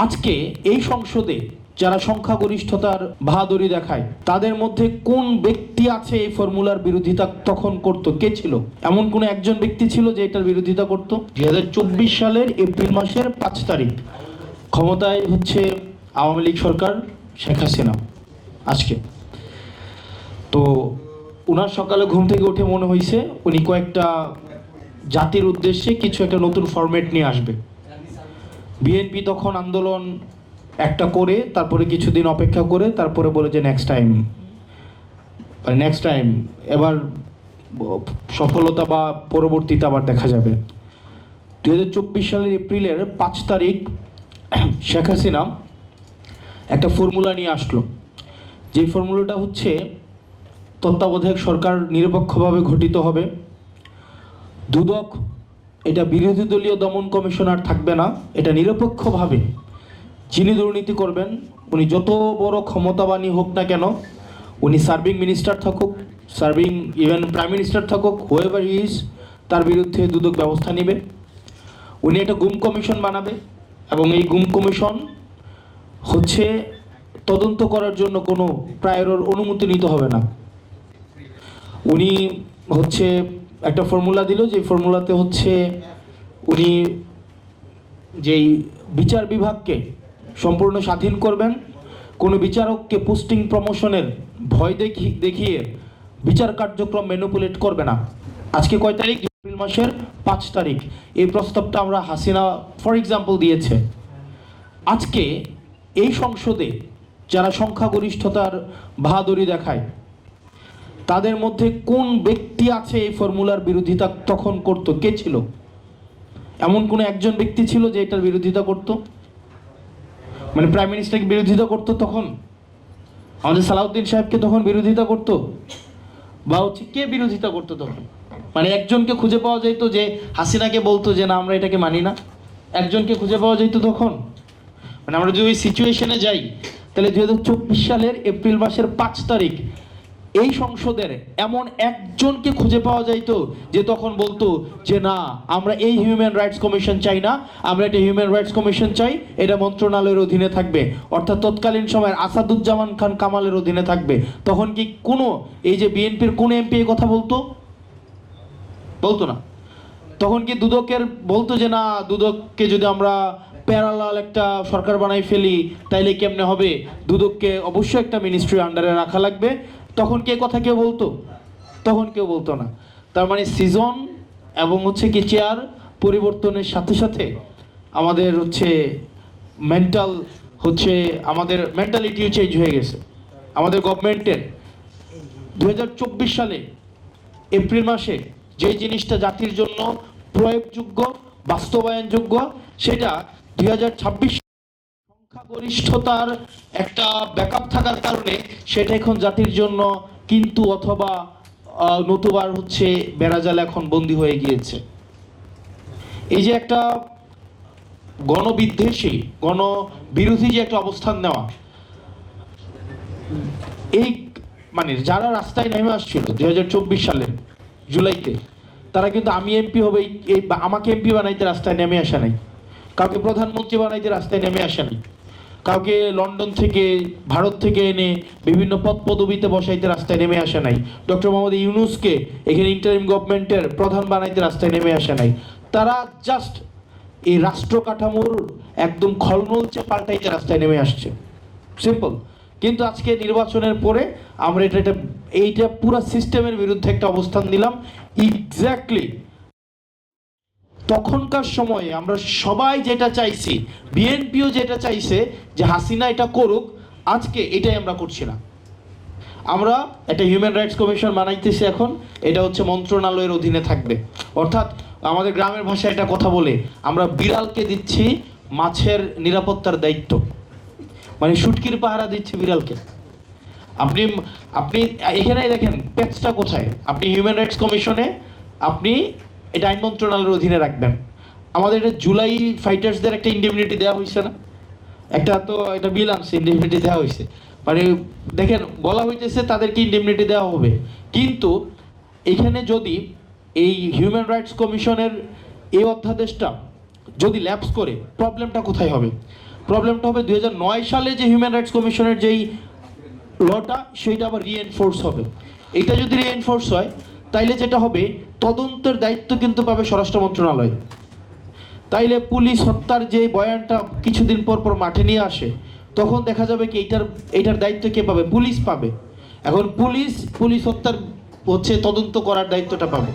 আজকে এই সংসদে যারা সংখ্যাগরিষ্ঠতার বাহাদুরি দেখায় তাদের মধ্যে কোন ব্যক্তি আছে এই ফর্মুলার বিরোধিতা তখন করত? কে ছিল? এমন কোন একজন ব্যক্তি ছিল যে এটার বিরোধিতা করত? 2024 সালের এপ্রিল মাসের 5 তারিখ ক্ষমতায় হচ্ছে আওয়ামী লীগ সরকার, শেখ হাসিনা। আজকে তো উনার সকালে ঘুম থেকে উঠে মনে হয়েছে উনি কয়েকটা জাতির উদ্দেশ্যে কিছু একটা নতুন ফরম্যাট নিয়ে আসবে। বিএনপি তখন আন্দোলন একটা করে তারপরে কিছুদিন অপেক্ষা করে তারপরে বলে যে নেক্সট টাইম এবার সফলতা বা পরবর্তীতে আবার দেখা যাবে। 2024 সালের এপ্রিলের 5 তারিখ শেখ হাসিনা একটা ফর্মুলা নিয়ে আসলো। যে ফর্মুলাটা হচ্ছে তত্ত্বাবধায়ক সরকার নিরপেক্ষভাবে গঠিত হবে, দুদক এটা বিরোধী দলীয় দমন কমিশনার থাকবে না, এটা নিরপেক্ষভাবে যিনি দুর্নীতি করবেন উনি যত বড় ক্ষমতাবানই হোক না কেন, উনি সার্ভিং মিনিস্টার থাকুক, সার্ভিং ইভেন প্রাইম মিনিস্টার থাকুক, হুয়েভার হি ইজ, তার বিরুদ্ধে দুদক ব্যবস্থা নেবে। উনি একটা গুম কমিশন বানাবে এবং এই গুম কমিশন হচ্ছে তদন্ত করার জন্য কোনো প্রায়র অনুমতি নিতে হবে না। উনি হচ্ছে একটা ফর্মুলা দিল, যে ফর্মুলাতে হচ্ছে উনি যেই বিচার বিভাগকে সম্পূর্ণ স্বাধীন করবেন, কোনো বিচারককে পোস্টিং প্রমোশনের ভয় দেখিয়ে বিচার কার্যক্রম ম্যানিপুলেট করবে না। আজকে কয় তারিখ? এপ্রিল মাসের 5 তারিখ এই প্রস্তাবটা আমরা হাসিনা ফর এক্সাম্পল দিয়েছে। আজকে এই সংসদে যারা সংখ্যাগরিষ্ঠতার বাহাদুরি দেখায় তাদের মধ্যে কোন ব্যক্তি আছে এই ফর্মুলার বিরোধিতা তখন করত? কে ছিল? এমন কোন একজন ব্যক্তি ছিল যে এটার বিরোধিতা করত? মানে প্রাইম মিনিস্টারকে বিরোধিতা করতো তখন, আমাদের সালাউদ্দিন সাহেবকে তখন বিরোধিতা করতো, বা হচ্ছে কে বিরোধিতা করতো তখন? মানে একজনকে খুঁজে পাওয়া যেত যে হাসিনাকে বলতো যে না আমরা এটাকে মানি না, একজনকে খুঁজে পাওয়া যেত তখন। মানে আমরা যদি ওই সিচুয়েশনে যাই তাহলে 2024 সালের এপ্রিল মাসের 5 তারিখ এই সংসদের এমন একজনকে খুঁজে পাওয়া যাইতো যে তখন বলতো যে না আমরা এই হিউম্যান রাইটস কমিশন চাই না, আমরা একটা হিউম্যান রাইটস কমিশন চাই, এটা মন্ত্রণালয়ের অধীনে থাকবে, অর্থাৎ তৎকালীন সময়ের আসাদুজ্জামান খান কামালের অধীনে থাকবে। তখন কি কোনো এই যে বিএনপির কোন এমপি এই কথা বলতো না? তখন কি দুদকের বলতো যে না দুদককে যদি আমরা প্যারালাল একটা সরকার বানাই ফেলি তাইলে কেমনে হবে, দুদককে অবশ্যই একটা মিনিস্ট্রির আন্ডারে রাখা লাগবে? তখন কে কথা কেউ বলতো? তখন কেউ বলতো না। তার মানে সিজন এবং হচ্ছে কি চেয়ার পরিবর্তনের সাথে সাথে আমাদের হচ্ছে আমাদের মেন্টালিটিও চেঞ্জ হয়ে গেছে। আমাদের গভর্নমেন্টের 2024 সালে এপ্রিল মাসে যে জিনিসটা জাতির জন্য প্রয়োগযোগ্য, বাস্তবায়নযোগ্য, সেটা 2026 সংখ্যাগরিষ্ঠতার একটা ব্যাকআপ থাকার কারণে সেটা এখন জাতির জন্য কিন্তু অথবা নতুবার হচ্ছে বেড়াজাল এখন বন্দী হয়ে গিয়েছে। এই যে একটা গণবিদ্বেষী গণবিরোধী যে একটা অবস্থান নেওয়া, এই মানে যারা রাস্তায় নেমে আসছিল 2024 সালের জুলাইতে, তারা কিন্তু আমি এমপি হবে এই আমাকে এমপি বানাইতে রাস্তায় নেমে আসা নাই, কাউকে প্রধানমন্ত্রী বানাইতে রাস্তায় নেমে আসা নাই, কাউকে লন্ডন থেকে ভারত থেকে এনে বিভিন্ন পদ পদবিতে বসাইতে রাস্তায় নেমে আসা নাই, ডক্টর মোহাম্মদ ইউনূসকে এখানে ইন্টারিম গভর্নমেন্টের প্রধান বানাইতে রাস্তায় নেমে আসা নাই। তারা জাস্ট এই রাষ্ট্র কাঠামোর একদম খলমলচে পাল্টাইতে রাস্তায় নেমে আসছে, সিম্পল। কিন্তু আজকে নির্বাচনের পরে আমরা এইটা পুরো সিস্টেমের বিরুদ্ধে একটা অবস্থান নিলাম। এক্স্যাক্টলি তখনকার সময়ে আমরা সবাই যেটা চাইছি, বিএনপিও যেটা চাইছে যে হাসিনা এটা করুক, আজকে এটাই আমরা করছি না। আমরা একটা হিউম্যান রাইটস কমিশন বানাইতেছি এখন, এটা হচ্ছে মন্ত্রণালয়ের অধীনে থাকবে। অর্থাৎ আমাদের গ্রামের ভাষায় একটা কথা বলে, আমরা বিড়ালকে দিচ্ছি মাছের নিরাপত্তার দায়িত্ব, মানে শুটকির পাহারা দিচ্ছে বিড়ালকে। আপনি এখানে দেখেন প্যাচটা কোথায়? আপনি হিউম্যান রাইটস কমিশনে আপনি এটা আইন মন্ত্রণালয়ের অধীনে রাখবেন। আমাদের এটা জুলাই ফাইটার্সদের একটা ইন্ডেমনিটি দেওয়া হয়েছে না? একটা বিল আনছে, ইন্ডেমনিটি দেওয়া হয়েছে। মানে দেখেন বলা হইতেছে তাদেরকে ইন্ডেমনিটি দেওয়া হবে, কিন্তু এখানে যদি এই হিউম্যান রাইটস কমিশনের এই অধ্যাদেশটা যদি ল্যাপস করে, প্রবলেমটা কোথায় হবে? প্রবলেমটা হবে 2009 সালে যে হিউম্যান রাইটস কমিশনের যেই লটা সেইটা আবার রিএনফোর্স হবে। এটা যদি রিএনফোর্স হয় তাইলে যেটা হবে, তদন্তের দায়িত্ব কিন্তু পাবে স্বরাষ্ট্র মন্ত্রণালয়। তাইলে পুলিশ হত্যার যে বয়ানটা কিছুদিন পর পর মাঠে নিয়ে আসে, তখন দেখা যাবে কি এইটার দায়িত্ব কে পাবে? পুলিশ পাবে। এখন পুলিশ হত্যার তদন্ত করার দায়িত্বটা পাবে।